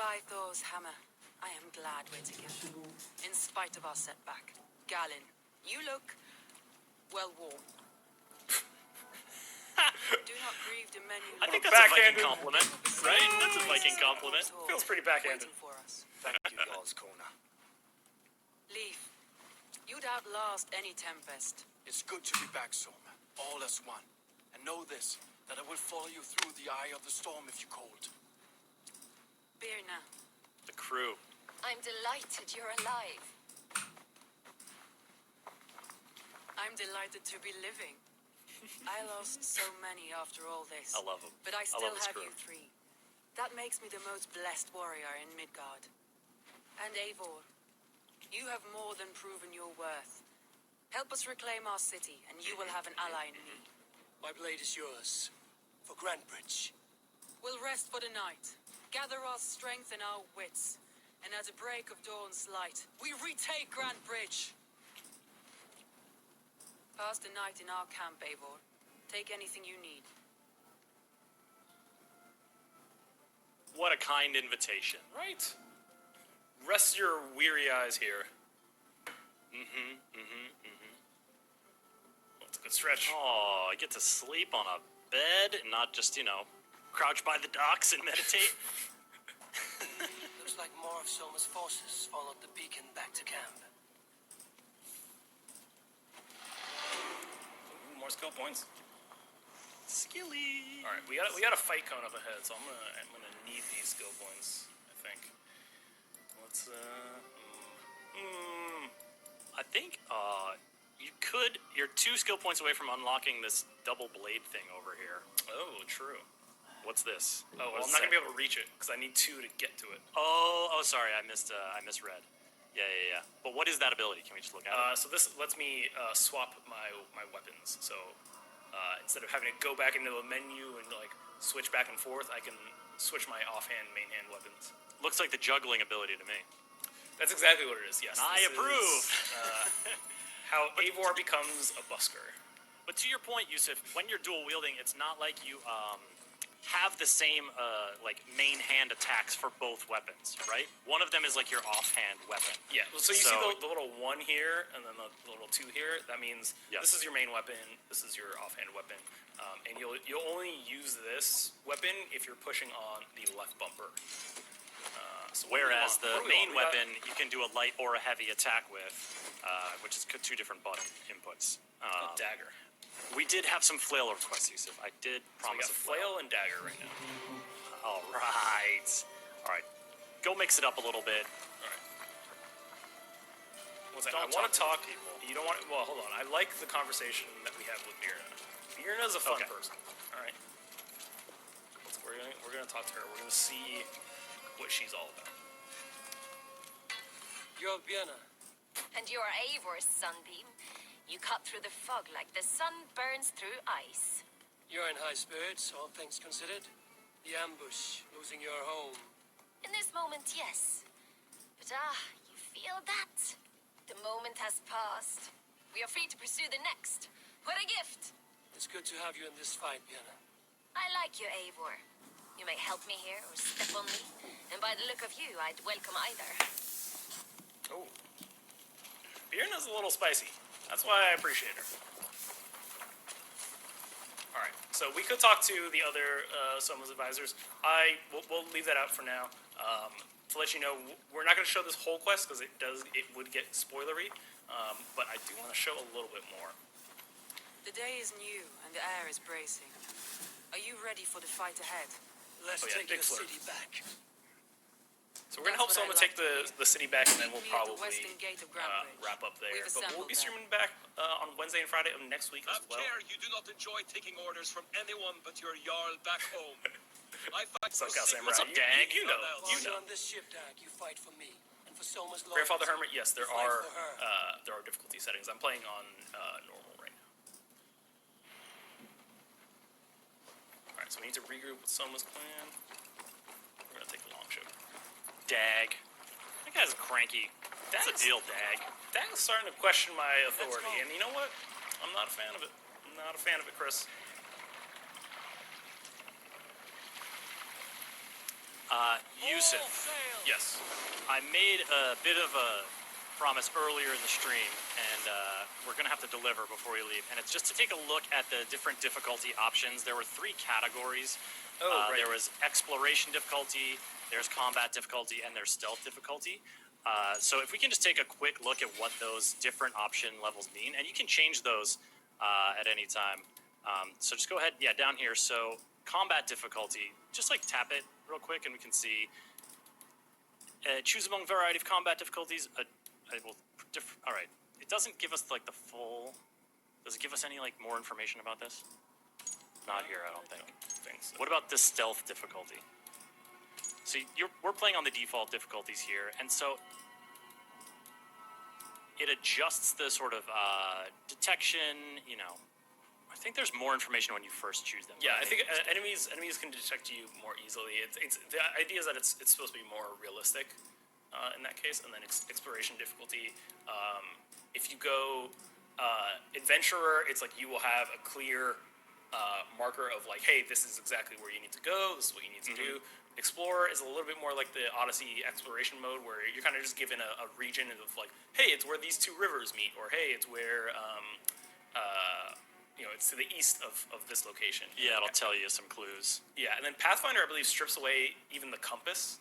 by Thor's hammer, I am glad we're together. In spite of our setback. Galen, you look, well, warm. Do not grieve the menu. I think that's a Viking compliment, right? That's a Viking compliment. Feels pretty backhanded. For us. Thank you, Jarl's Corner. Leaf, you'd outlast any tempest. It's good to be back, Soma. All as one. And know this, that I will follow you through the eye of the storm if you called. Birna. The crew. I'm delighted you're alive. I'm delighted to be living. I lost so many after all this. I love him. But I still love have crew. you three. That makes me the most blessed warrior in Midgard. And Eivor, you have more than proven your worth. Help us reclaim our city, and you will have an ally in me. My blade is yours. For Grantbridge. We'll rest for the night, gather our strength and our wits, and at the break of dawn's light, we retake Grantbridge! Pass the night in our camp, Eivor. Take anything you need. What a kind invitation. Right. Rest your weary eyes here. That's a good stretch. Oh, I get to sleep on a bed and not just, crouch by the docks and meditate. Looks like more of Soma's forces followed the beacon back to camp. Ooh, more skill points. Skilly. All right, we got a fight coming up ahead, so I'm gonna need these skill points. I think. Let's I think you're 2 skill points away from unlocking this double blade thing over here. Oh, true. What's this? Oh, well, What I'm not does gonna be it able to reach it because I need 2 to get to it. Oh, sorry, I misread. Yeah. But what is that ability? Can we just look at it? So this lets me swap my weapons. So instead of having to go back into a menu and switch back and forth, I can switch my offhand, main hand weapons. Looks like the juggling ability to me. That's exactly what it is. Yes, I this approve. Is, how Eivor becomes a busker. But to your point, Yusuf, when you're dual wielding, it's not like you have the same main hand attacks for both weapons, right? One of them is like your offhand weapon. Yeah. So you see the little 1 here and then the little 2 here. That means this is your main weapon. This is your offhand weapon, and you'll only use this weapon if you're pushing on the left bumper. Whereas the main weapon you can do a light or a heavy attack with, which is 2 different button inputs. Dagger. We did have some flail requests, Yusuf. I did promise so we got flail and dagger right now. All right. Go mix it up a little bit. All right. I want to talk. You don't want. Well, hold on. I like the conversation that we have with Birna. Birna's a fun person. All right. We're gonna talk to her. We're gonna see what she's all about. You're Birna. And you're Eivor's sunbeam. You cut through the fog like the sun burns through ice. You're in high spirits, all things considered. The ambush, losing your home. In this moment, yes. But you feel that? The moment has passed. We are free to pursue the next. What a gift! It's good to have you in this fight, Birna. I like you, Eivor. You may help me here or step on me. And by the look of you, I'd welcome either. Oh. Birna's a little spicy. That's why I appreciate her. All right, so we could talk to the other Soma's advisors. We'll leave that out for now. To let you know, we're not going to show this whole quest because it would get spoilery. But I do want to show a little bit more. The day is new and the air is bracing. Are you ready for the fight ahead? Let's take the city back. So we're going to help Soma take the city back, and then we'll probably wrap up there. But we'll be streaming back on Wednesday and Friday of next week as well. Have care, you do not enjoy taking orders from anyone but your Jarl back home. I fight What's up, for Samurai? secrets What's up, Dag? You know. While you're on this ship, Dag, you fight for me. And for Soma's loyalty. Grandfather Hermit, yes, there Fight are for her. difficulty settings. I'm playing on normal right now. Alright, so we need to regroup with Soma's clan. We're going to take the long ship. Dag. That guy's cranky. That's a deal, Dag. Dag's starting to question my authority, and you know what? I'm not a fan of it. I'm not a fan of it, Chris. Yusuf, Yes. I made a bit of a promise earlier in the stream, and we're going to have to deliver before we leave. And it's just to take a look at the different difficulty options. There were 3 categories. Oh, right. There was exploration difficulty, there's combat difficulty, and there's stealth difficulty. So if we can just take a quick look at what those different option levels mean, and you can change those at any time. So just go ahead, down here. So combat difficulty, just like tap it real quick, and we can see. Choose among variety of combat difficulties. All right. It doesn't give us like the full. Does it give us any like more information about this? Not here, I don't think. So. What about the stealth difficulty? So we're playing on the default difficulties here, and so it adjusts the sort of detection. I think there's more information when you first choose them. Yeah, I think enemies can detect you more easily. It's the idea is that it's supposed to be more realistic in that case, and then exploration difficulty. If you go adventurer, it's like you will have a clear marker of like, hey, this is exactly where you need to go. This is what you need to do. Explorer is a little bit more like the Odyssey exploration mode, where you're kind of just given a region of like, hey, it's where these 2 rivers meet, or hey, it's where it's to the east of this location. Yeah, it'll tell you some clues. Yeah, and then Pathfinder, I believe, strips away even the compass,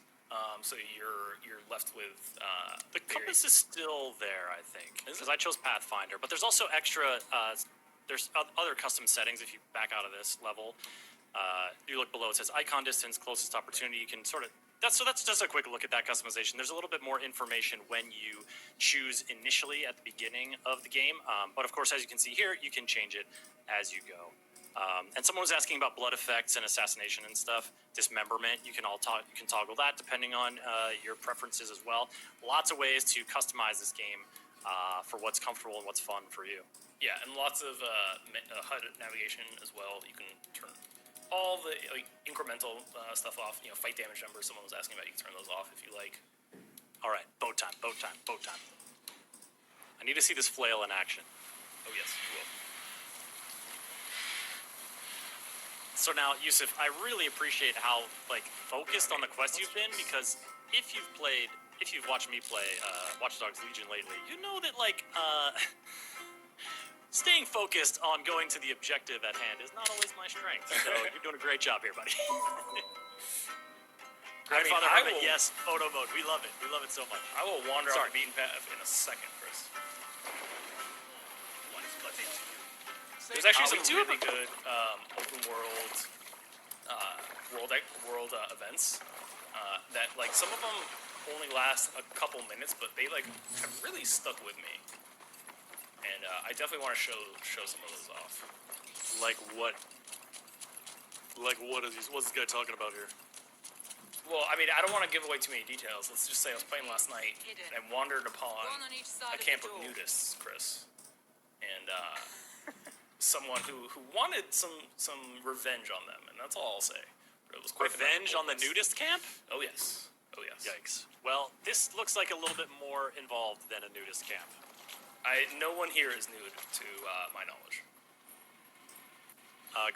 so you're left with the compass is still there, I think, because I chose Pathfinder. But there's also extra. There's other custom settings if you back out of this level. You look below, it says icon distance, closest opportunity. You can sort of that's just a quick look at that customization. There's a little bit more information when you choose initially at the beginning of the game, but of course, as you can see here, you can change it as you go. And someone was asking about blood effects and assassination and stuff. Dismemberment, you can toggle that depending on your preferences as well. Lots of ways to customize this game for what's comfortable and what's fun for you. Yeah, and lots of HUD navigation as well. You can turn all the incremental stuff off. Fight damage numbers. Someone was asking about. You can turn those off if you like. All right, bow time. I need to see this flail in action. Oh yes, you will. So now, Yusuf, I really appreciate how focused on the quest you've been, because if you've watched me play Watch Dogs Legion lately, you know that staying focused on going to the objective at hand is not always my strength. So you're doing a great job here, buddy. Grandfather Hermit, yes, photo mode. We love it. We love it so much. I will wander off the beaten path in a second, Chris. There's actually some really good open world events that some of them only last a couple minutes, but they have really stuck with me. And I definitely want to show some of those off. Like what? What's this guy talking about here? Well, I mean, I don't want to give away too many details. Let's just say I was playing last night and wandered upon a camp of nudists, Chris, and someone who wanted some revenge on them, and that's all I'll say. It was quite revenge on the nudist camp? Oh yes. Yikes. Well, this looks like a little bit more involved than a nudist camp. No one here is nude, to my knowledge.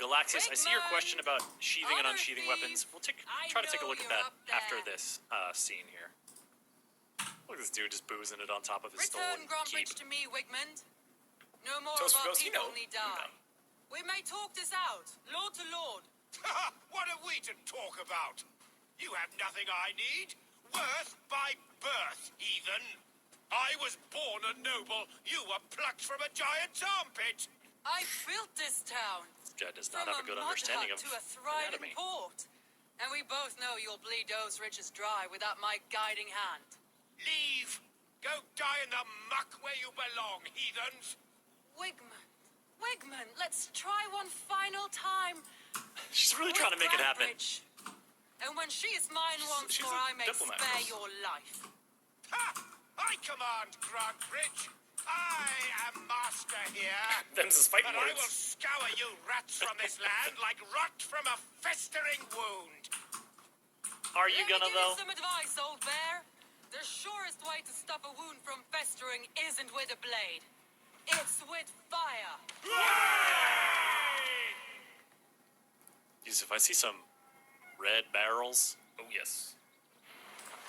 Galaxius, I see your question about sheathing and unsheathing weapons. We'll try to take a look at that after this scene here. Look at this dude just boozing it on top of his stolen Return keep. Gromwich to me, Wigmund. No more Toast of our for Ghost, people need die. We may talk this out, lord to lord. What are we to talk about? You have nothing I need. Worth by birth, heathen. I was born a noble. You were plucked from a giant's armpit. I built this town. This guy does not From have a good mud understanding hut of to a thriving anatomy. port. And we both know you'll bleed those riches dry without my guiding hand. Leave. Go die in the muck where you belong, heathens. Wigmund, let's try one final time. She's really trying to make it happen. Grantbridge. And when she is mine once she's more, a I may diplomat. spare your life. Ha! I command Grantbridge. I am master here. Them's his fighting But I will words. scour you rats from this land like rot from a festering wound. Are you Let me gonna, give though? you some advice, old bear. The surest way to stop a wound from festering isn't with a blade. It's with fire. Yusuf, I see some red barrels. Oh yes.